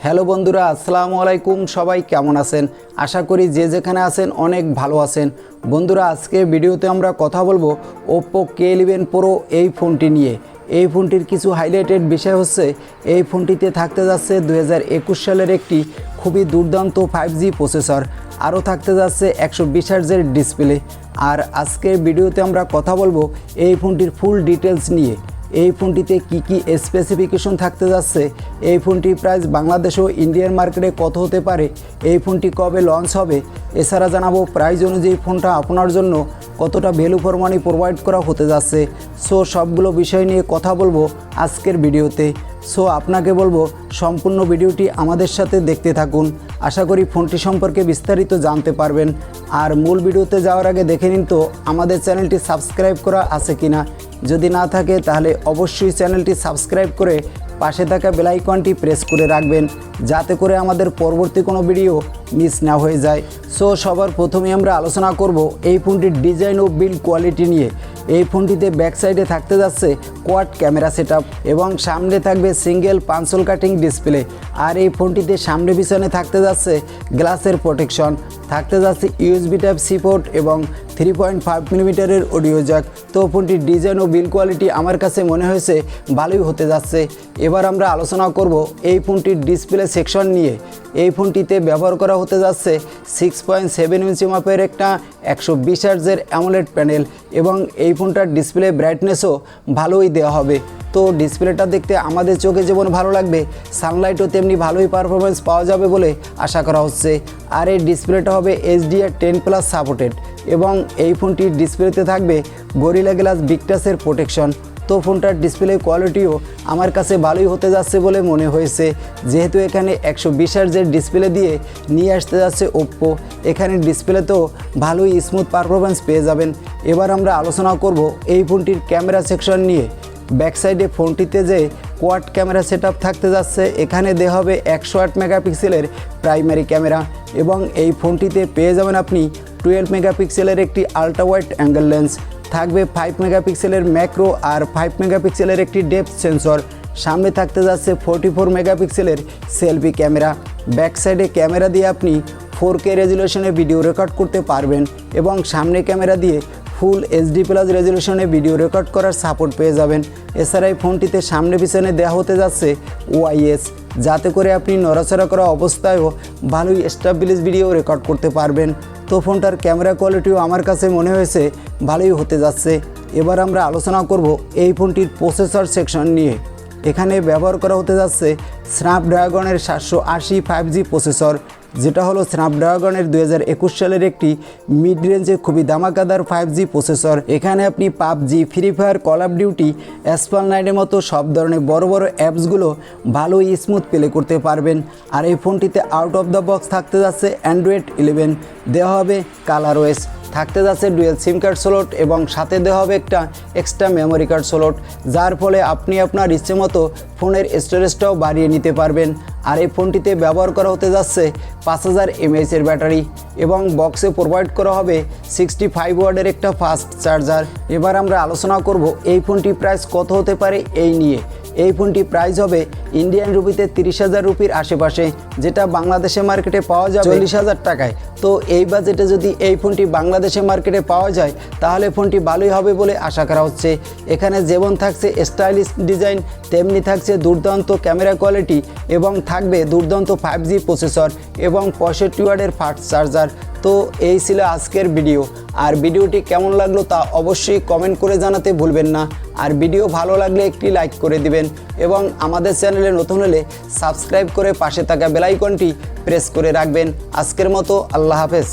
Hello বন্ধুরা, আসসালামু আলাইকুম। সবাই কেমন আছেন? আশা করি যে যেখানে আছেন অনেক ভালো আছেন। বন্ধুরা, আজকে ভিডিওতে আমরা কথা বলবো Oppo K11 Pro এই ফোনটি নিয়ে। এই ফোনটির কিছু হাইলাইটেড বিষয় হচ্ছে, এই ফোনটিতে থাকতে যাচ্ছে 2021 সালের একটি খুবই দুর্দান্ত 5G প্রসেসর, আরও থাকতে যাচ্ছে 120 হার্জের ডিসপ্লে। আর আজকের ভিডিওতে আমরা কথা বলবো এই ফোনটির ফুল ডিটেলস নিয়ে। এই ফোনটিতে কি স্পেসিফিকেশন থাকতে যাচ্ছে, এই ফোনটির প্রাইস বাংলাদেশ ও ইন্ডিয়ান মার্কেটে কত হতে পারে, এই ফোনটি কবে লঞ্চ হবে, এছাড়া জানাবো প্রাইস অনুযায়ী ফোনটা আপনার জন্য কতটা ভ্যালু ফর মানি প্রোভাইড করা হতে যাচ্ছে। সো সবগুলো বিষয় নিয়ে কথা বলবো আজকের ভিডিওতে। সো আপনাকে বলবো সম্পূর্ণ ভিডিওটি আমাদের সাথে দেখতে থাকুন। আশা করি ফোনটি সম্পর্কে বিস্তারিত জানতে পারবেন। আর মূল ভিডিওতে যাওয়ার আগে দেখে নিন তো আমাদের চ্যানেলটি সাবস্ক্রাইব করা আছে কিনা। যদি না থাকে তাহলে অবশ্যই চ্যানেলটি সাবস্ক্রাইব করে পাশে থাকা বেল আইকনটি প্রেস করে রাখবেন, যাতে করে আমাদের পরবর্তী কোনো ভিডিও মিস না হয়ে যায়। সো সবার প্রথমে আমরা আলোচনা করব এই ফোনটির ডিজাইন ও বিল্ড কোয়ালিটি নিয়ে। এই ফোনটিতে ব্যাক সাইডে থাকতে যাচ্ছে কোয়াড ক্যামেরা সেটআপ এবং সামনে থাকবে সিঙ্গেল পাঞ্চল কাটিং ডিসপ্লে। আর এই ফোনটিতে সামনে পিছনে থাকতে যাচ্ছে গ্লাসের প্রোটেকশন, থাকতে যাচ্ছে USB Type-C পোর্ট এবং 3.5 মিলিমিটারের অডিও জ্যাক। তো ফোনটির ডিজাইন ও বিল্ড কোয়ালিটি আমার কাছে মনে হয়েছে ভালোই হতে যাচ্ছে। এবার আমরা আলোচনা করব এই ফোনটির ডিসপ্লে সেকশন নিয়ে। এই ফোনটিতে ব্যবহার করা হতে যাচ্ছে 6.7 ইঞ্চি মাপের একটা 120 হার্জের অ্যামোলেড প্যানেল এবং এই ফোনটার ডিসপ্লে ব্রাইটনেসও ভালোই দেওয়া হবে। তো ডিসপ্লেটা দেখতে আমাদের চোখে যেমন ভালো লাগবে, সানলাইটও তেমনি ভালোই পারফরমেন্স পাওয়া যাবে বলে আশা করা হচ্ছে। আর এই ডিসপ্লেটা হবে HDR10+ সাপোর্টেড এবং এই ফোনটির ডিসপ্লেতে থাকবে গরিলা গ্লাস বিগ টাচের প্রোটেকশন। তো ফোনটার ডিসপ্লে কোয়ালিটিও আমার কাছে ভালোই হতে যাচ্ছে বলে মনে হয়েছে, যেহেতু এখানে 120 হার্জের ডিসপ্লে দিয়ে নিয়ে আসতে যাচ্ছে Oppo। এখানে ডিসপ্লেতেও ভালোই স্মুথ পারফরমেন্স পেয়ে যাবেন। এবার আমরা আলোচনা করব এই ফোনটির ক্যামেরা সেকশন নিয়ে। ব্যাক সাইডে ফোনটিতে যে কোয়াড ক্যামেরা সেটআপ থাকতে যাচ্ছে, এখানে দেওয়া হবে 108 মেগাপিক্সেলের প্রাইমারি ক্যামেরা এবং এই ফোনটিতে পেয়ে যাবেন আপনি 12 মেগাপিক্সেলের একটি আলট্রা ওয়াইড অ্যাঙ্গেল লেন্স, থাকবে 5 মেগাপিক্সেলের ম্যাক্রো আর 5 মেগাপিক্সেলের একটি ডেপথ সেন্সর। সামনে থাকতে যাচ্ছে 44 মেগাপিক্সেলের সেলফি ক্যামেরা। ব্যাক সাইডে ক্যামেরা দিয়ে আপনি 4K রেজুলেশনে ভিডিও রেকর্ড করতে পারবেন এবং সামনে ক্যামেরা দিয়ে ফুল HD+ রেজুলেশনে ভিডিও রেকর্ড করার সাপোর্ট পেয়ে যাবেন। এছাড়া এই ফোনটিতে সামনে পিছনে দেওয়া হতে যাচ্ছে OIS, যাতে করে আপনি নড়াচড়া করা অবস্থায়ও ভালোই স্টেবল ভিডিও রেকর্ড করতে পারবেন। তো ফোনটার ক্যামেরা কোয়ালিটিও আমার কাছে মনে হয়েছে ভালোই হতে যাচ্ছে। এবার আমরা আলোচনা করব এই ফোনটির প্রসেসর সেকশন নিয়ে। এখানে ব্যবহার করা হতে যাচ্ছে স্ন্যাপড্রাগনের 780 5G প্রসেসর, যেটা হলো স্ন্যাপড্রাগনের 2021 সালের একটি মিড রেঞ্জে খুবই ধামাকাদার 5G প্রসেসর। এখানে আপনি PUBG, free fire, call of duty, asphalt নাইটের মতো সব ধরনের বড় বড় অ্যাপসগুলো ভালোই স্মুথ প্লে করতে পারবেন। আর এই ফোনটিতে আউট অফ দ্য বক্স থাকতে যাচ্ছে Android 11, দেওয়া হবে কালার ওএস, থাকতে যাচ্ছে ডুয়েল সিম কার্ড স্লট এবং সাথে দেওয়া হবে একটা এক্সট্রা মেমোরি কার্ড স্লট, যার ফলে আপনি আপনার ইচ্ছে মতো ফোনের স্টোরেজটাও বাড়িয়ে নিতে পারবেন। আর এই ফোনটিতে ব্যবহার করা হতে যাচ্ছে 5000 mAh ব্যাটারি এবং বক্সে প্রোভাইড করা হবে 65 ওয়াটের একটা ফাস্ট চার্জার। এবার আমরা আলোচনা করব এই ফোনটির প্রাইস কত হতে পারে এই নিয়ে। এই ফোনটি প্রাইস হবে ইন্ডিয়ান রুপিতে 30,000 রুপির আশেপাশে, যেটা বাংলাদেশের মার্কেটে পাওয়া যাবে 40,000 টাকায়। তো এই বাজেটে যদি এই ফোনটি বাংলাদেশের মার্কেটে পাওয়া যায় তাহলে ফোনটি ভালোই হবে বলে আশা করা হচ্ছে। এখানে যেমন থাকছে স্টাইলিশ ডিজাইন, তেমনি থাকছে দুর্দান্ত ক্যামেরা কোয়ালিটি এবং থাকবে দুর্দান্ত 5G প্রসেসর এবং 65 ওয়াটের ফাস্ট চার্জার। তো এই ছিল আজকের ভিডিও। আর ভিডিওটি কেমন লাগলো তা অবশ্যই কমেন্ট করে জানাতে ভুলবেন না। আর ভিডিও ভালো লাগলে একটি লাইক করে দিবেন এবং আমাদের চ্যানেলে নতুন হলে সাবস্ক্রাইব করে পাশে থাকা বেল আইকনটি প্রেস করে রাখবেন। আজকের মতো আল্লাহ হাফেজ।